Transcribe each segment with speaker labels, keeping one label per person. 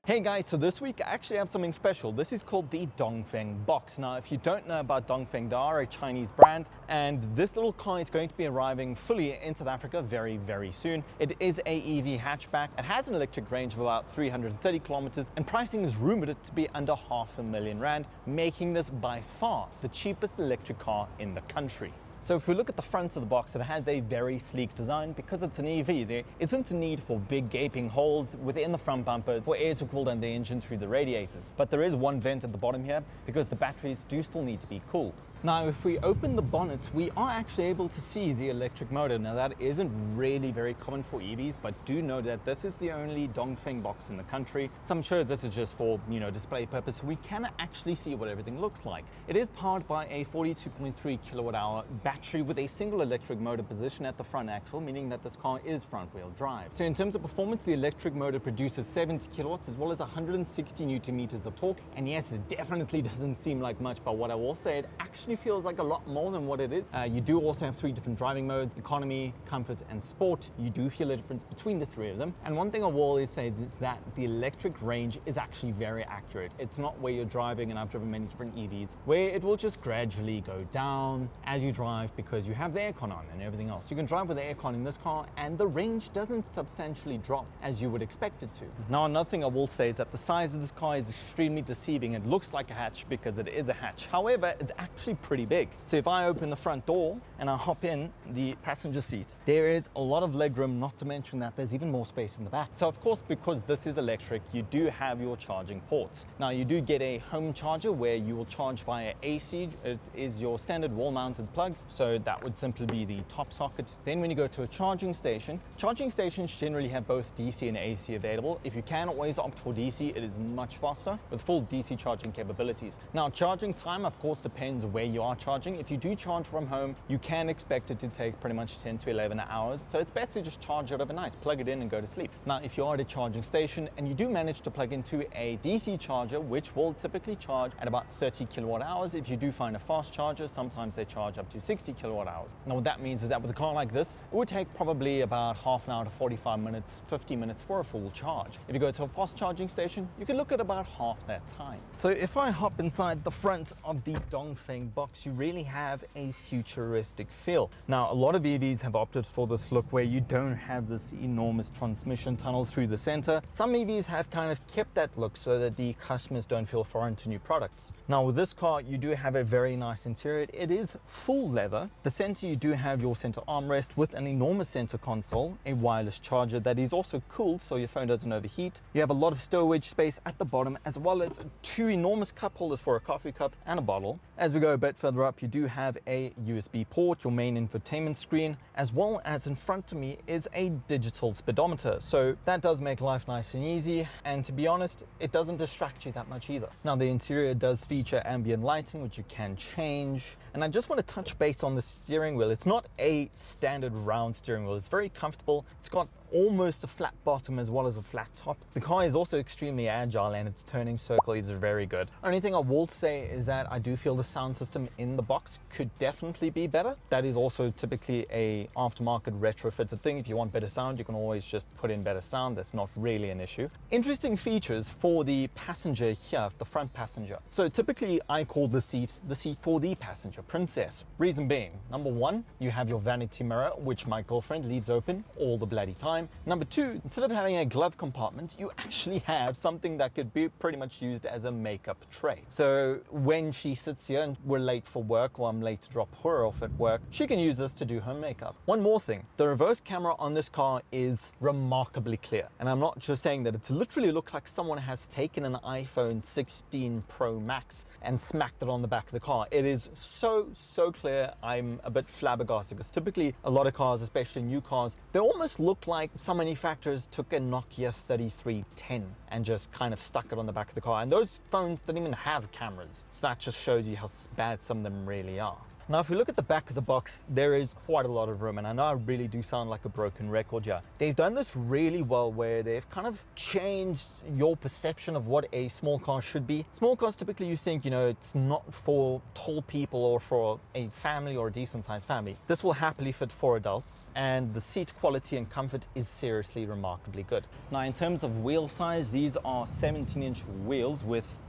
Speaker 1: Hey guys, so this week I actually have something special. This is called the Dongfeng BOX. Now, if you don't know about Dongfeng, they are a Chinese brand, and this little car is going to be arriving fully in South Africa very, very soon. It is a EV hatchback. It has an electric range of about 330 kilometers, and pricing is rumored to be under R500,000, making this by far the cheapest electric car in the country. So if we look at the front of the box, it has a very sleek design. Because it's an EV, there isn't a need for big gaping holes within the front bumper for air to cool down the engine through the radiators. But there is one vent at the bottom here because the batteries do still need to be cooled. Now, if we open the bonnet, we are actually able to see the electric motor. Now, that isn't really very common for EVs, but do know that this is the only Dongfeng box in the country. So I'm sure this is just for, display purpose. We can actually see what everything looks like. It is powered by a 42.3 kilowatt hour battery with a single electric motor position at the front axle, meaning that this car is front wheel drive. So in terms of performance, the electric motor produces 70 kilowatts as well as 160 newton meters of torque. And yes, it definitely doesn't seem like much, but what I will say, it actually feels like a lot more than what it is. You do also have three different driving modes: economy, comfort, and sport. You do feel a difference between the three of them. And one thing I will always say is that the electric range is actually very accurate. It's not where you're driving, and I've driven many different EVs, where it will just gradually go down as you drive because you have the aircon on and everything else. You can drive with the aircon in this car, and the range doesn't substantially drop as you would expect it to. Now, another thing I will say is that the size of this car is extremely deceiving. It looks like a hatch because it is a hatch. However, it's actually pretty big. So if I open the front door and I hop in the passenger seat, there is a lot of legroom, not to mention that there's even more space in the back. So of course, because this is electric, you do have your charging ports. Now, you do get a home charger where you will charge via AC. It is your standard wall-mounted plug, so that would simply be the top socket. Then when you go to a charging stations generally have both DC and AC available. If you can always opt for DC, it is much faster with full DC charging capabilities. Now, charging time, of course, depends where you are charging. If you do charge from home, you can expect it to take pretty much 10 to 11 hours. So it's best to just charge it overnight, plug it in and go to sleep. Now, if you are at a charging station and you do manage to plug into a DC charger, which will typically charge at about 30 kilowatt hours, if you do find a fast charger, sometimes they charge up to 60 kilowatt hours. Now, what that means is that with a car like this, it would take probably about half an hour to 45 minutes, 50 minutes for a full charge. If you go to a fast charging station, you can look at about half that time. So if I hop inside the front of the Dongfeng box, you really have a futuristic feel. Now, a lot of EVs have opted for this look where you don't have this enormous transmission tunnel through the center. Some EVs have kind of kept that look so that the customers don't feel foreign to new products. Now, with this car, you do have a very nice interior. It is full leather. The center, you do have your center armrest with an enormous center console, a wireless charger that is also cooled so your phone doesn't overheat. You have a lot of stowage space at the bottom, as well as two enormous cup holders for a coffee cup and a bottle. As we go a bit further up, you do have a USB port, your main infotainment screen, as well as in front of me is a digital speedometer. So that does make life nice and easy. And to be honest, it doesn't distract you that much either. Now, the interior does feature ambient lighting, which you can change. And I just want to touch base on the steering wheel. It's not a standard round steering wheel. It's very comfortable. It's got almost a flat bottom as well as a flat top. The car is also extremely agile, and its turning circle is very good. Only thing I will say is that I do feel the sound system in the box could definitely be better. That is also typically a aftermarket retrofitted thing. If you want better sound, you can always just put in better sound. That's not really an issue. Interesting features for the passenger here, the front passenger. So typically I call the seat for the passenger princess. Reason being, number one, you have your vanity mirror, which my girlfriend leaves open all the bloody time. Number two, instead of having a glove compartment, you actually have something that could be pretty much used as a makeup tray. So when she sits here and we're late for work, or I'm late to drop her off at work, she can use this to do her makeup. One more thing, the reverse camera on this car is remarkably clear. And I'm not just saying that, it's literally looked like someone has taken an iPhone 16 Pro Max and smacked it on the back of the car. It is so clear. I'm a bit flabbergasted because typically a lot of cars, especially new cars, they almost look like some manufacturers took a Nokia 3310 and just kind of stuck it on the back of the car. And those phones didn't even have cameras. So that just shows you how bad some of them really are. Now, if we look at the back of the box, there is quite a lot of room, and I know I really do sound like a broken record here. They've done this really well where they've kind of changed your perception of what a small car should be. Small cars, typically you think, you know, it's not for tall people or for a family or a decent sized family. This will happily fit 4 adults, and the seat quality and comfort is seriously remarkably good. Now, in terms of wheel size, these are 17-inch wheels with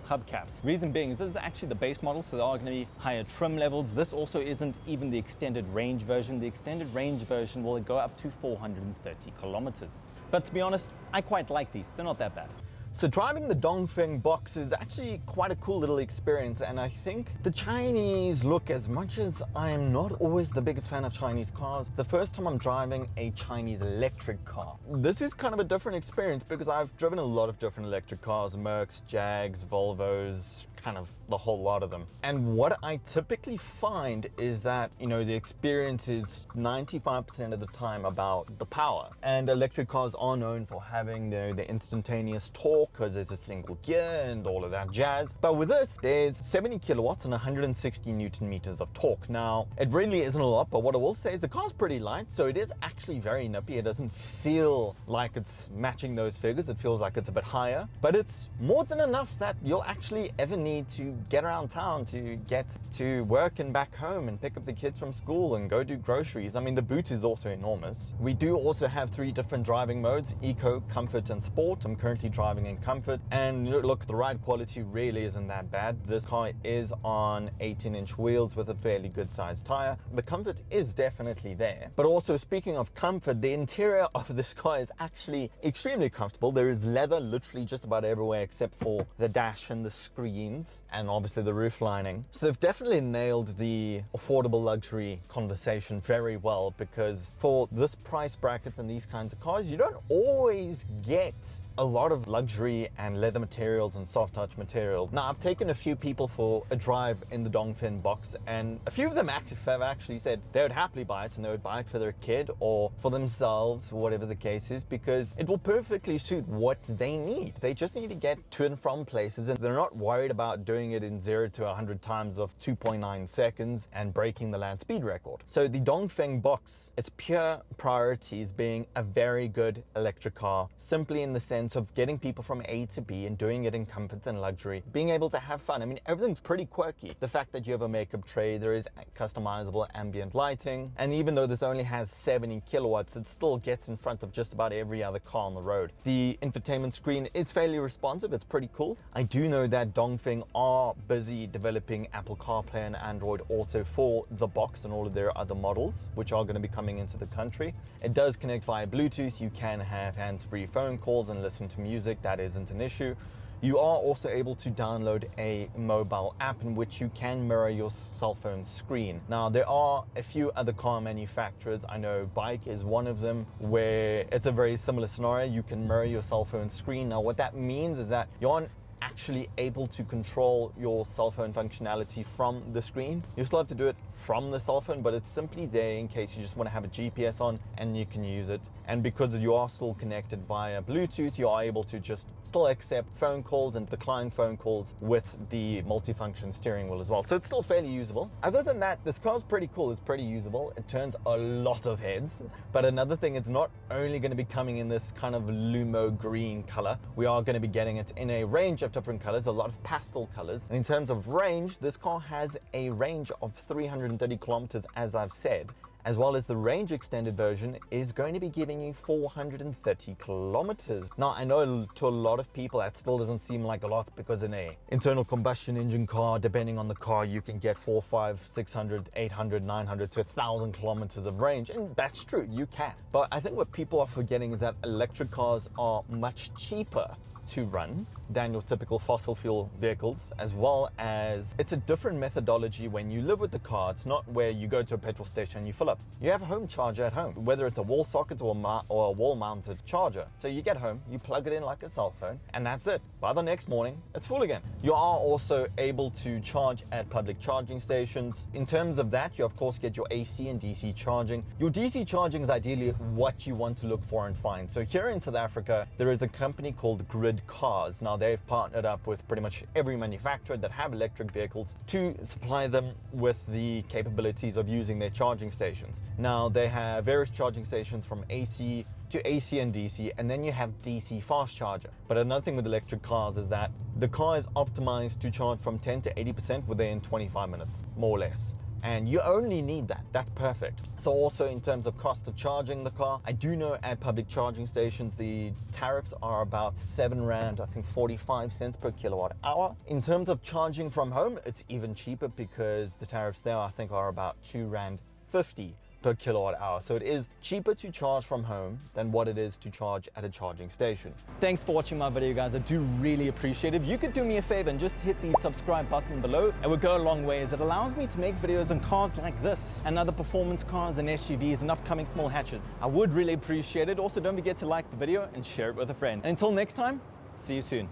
Speaker 1: hubcaps. Reason being is this is actually the base model, so there are going to be higher trim levels. This also isn't even the extended range version. The extended range version will go up to 430 kilometers. But to be honest, I quite like these. They're not that bad. So driving the Dongfeng BOX is actually quite a cool little experience, and I think the Chinese look, as much as I'm not always the biggest fan of Chinese cars, the first time I'm driving a Chinese electric car, this is kind of a different experience because I've driven a lot of different electric cars, Mercs, Jags, Volvos, kind of the whole lot of them. And what I typically find is that, you know, the experience is 95% of the time about the power. And electric cars are known for having the instantaneous torque because there's a single gear and all of that jazz. But with this, there's 70 kilowatts and 160 Newton meters of torque. Now, it really isn't a lot, but what I will say is the car's pretty light, so it is actually very nippy. It doesn't feel like it's matching those figures. It feels like it's a bit higher, but it's more than enough that you'll actually ever need to get around town, to get to work and back home and pick up the kids from school and go do groceries. I mean, the boot is also enormous. We do also have 3 different driving modes: Eco, Comfort, and Sport. I'm currently driving in Comfort, and look, the ride quality really isn't that bad. This car is on 18-inch wheels with a fairly good sized tire. The comfort is definitely there. But also, speaking of comfort, the interior of this car is actually extremely comfortable. There is leather literally just about everywhere except for the dash and the screens, and obviously the roof lining. So they've definitely nailed the affordable luxury conversation very well, because for this price brackets and these kinds of cars, you don't always get a lot of luxury and leather materials and soft touch materials. Now, I've taken a few people for a drive in the Dongfeng BOX, and a few of them have actually said they would happily buy it, and they would buy it for their kid or for themselves, whatever the case is, because it will perfectly suit what they need. They just need to get to and from places, and they're not worried about doing it in 0 to 100 times of 2.9 seconds and breaking the land speed record. So the Dongfeng BOX, its pure priorities being a very good electric car, simply in the sense of getting people from A to B and doing it in comfort and luxury, being able to have fun. I mean, everything's pretty quirky. The fact that you have a makeup tray, there is customizable ambient lighting, and even though this only has 70 kilowatts, it still gets in front of just about every other car on the road. The infotainment screen is fairly responsive. It's pretty cool. I do know that Dongfeng are busy developing Apple CarPlay and Android Auto for the BOX and all of their other models, which are going to be coming into the country. It does connect via Bluetooth. You can have hands-free phone calls and listen to music. That isn't an issue. You are also able to download a mobile app in which you can mirror your cell phone screen. Now, there are a few other car manufacturers. I know Bike is one of them, where it's a very similar scenario. You can mirror your cell phone screen. Now, what that means is that you're on actually able to control your cell phone functionality from the screen. You still have to do it from the cell phone, but it's simply there in case you just want to have a GPS on and you can use it. And because you are still connected via Bluetooth, you are able to just still accept phone calls and decline phone calls with the multifunction steering wheel as well. So it's still fairly usable. Other than that, this car is pretty cool. It's pretty usable. It turns a lot of heads. But another thing, it's not only going to be coming in this kind of Lumo green color. We are going to be getting it in a range of different colors, a lot of pastel colors. And in terms of range, this car has a range of 330 kilometers, as I've said, as well as the range extended version is going to be giving you 430 kilometers. Now, I know to a lot of people that still doesn't seem like a lot, because in a internal combustion engine car, depending on the car, you can get 400, 500, 600, 800, 900 to 1,000 kilometers of range. And that's true, you can. But I think what people are forgetting is that electric cars are much cheaper to run than your typical fossil fuel vehicles, as well as it's a different methodology when you live with the car. It's not where you go to a petrol station and you fill up. You have a home charger at home, whether it's a wall socket or a wall mounted charger. So you get home, you plug it in like a cell phone, and that's it. By the next morning, it's full again. You are also able to charge at public charging stations. In terms of that, you of course get your AC and DC charging. Your DC charging is ideally what you want to look for and find. So here in South Africa, there is a company called Grid and cars. Now they've partnered up with pretty much every manufacturer that have electric vehicles to supply them with the capabilities of using their charging stations. Now they have various charging stations from AC to AC and DC, and then you have DC fast charger. But another thing with electric cars is that the car is optimized to charge from 10 to 80% within 25 minutes, more or less. And you only need that. That's perfect. So also in terms of cost of charging the car, I do know at public charging stations, the tariffs are about 7 Rand, I think 45 cents per kilowatt hour. In terms of charging from home, it's even cheaper because the tariffs there, I think, are about 2 Rand 50 per kilowatt hour. So it is cheaper to charge from home than what it is to charge at a charging station. Thanks for watching my video, guys. I do really appreciate it. If you could do me a favor and just hit the subscribe button below, it would go a long way as it allows me to make videos on cars like this and other performance cars and SUVs and upcoming small hatches. I would really appreciate it. Also, don't forget to like the video and share it with a friend. And until next time, see you soon.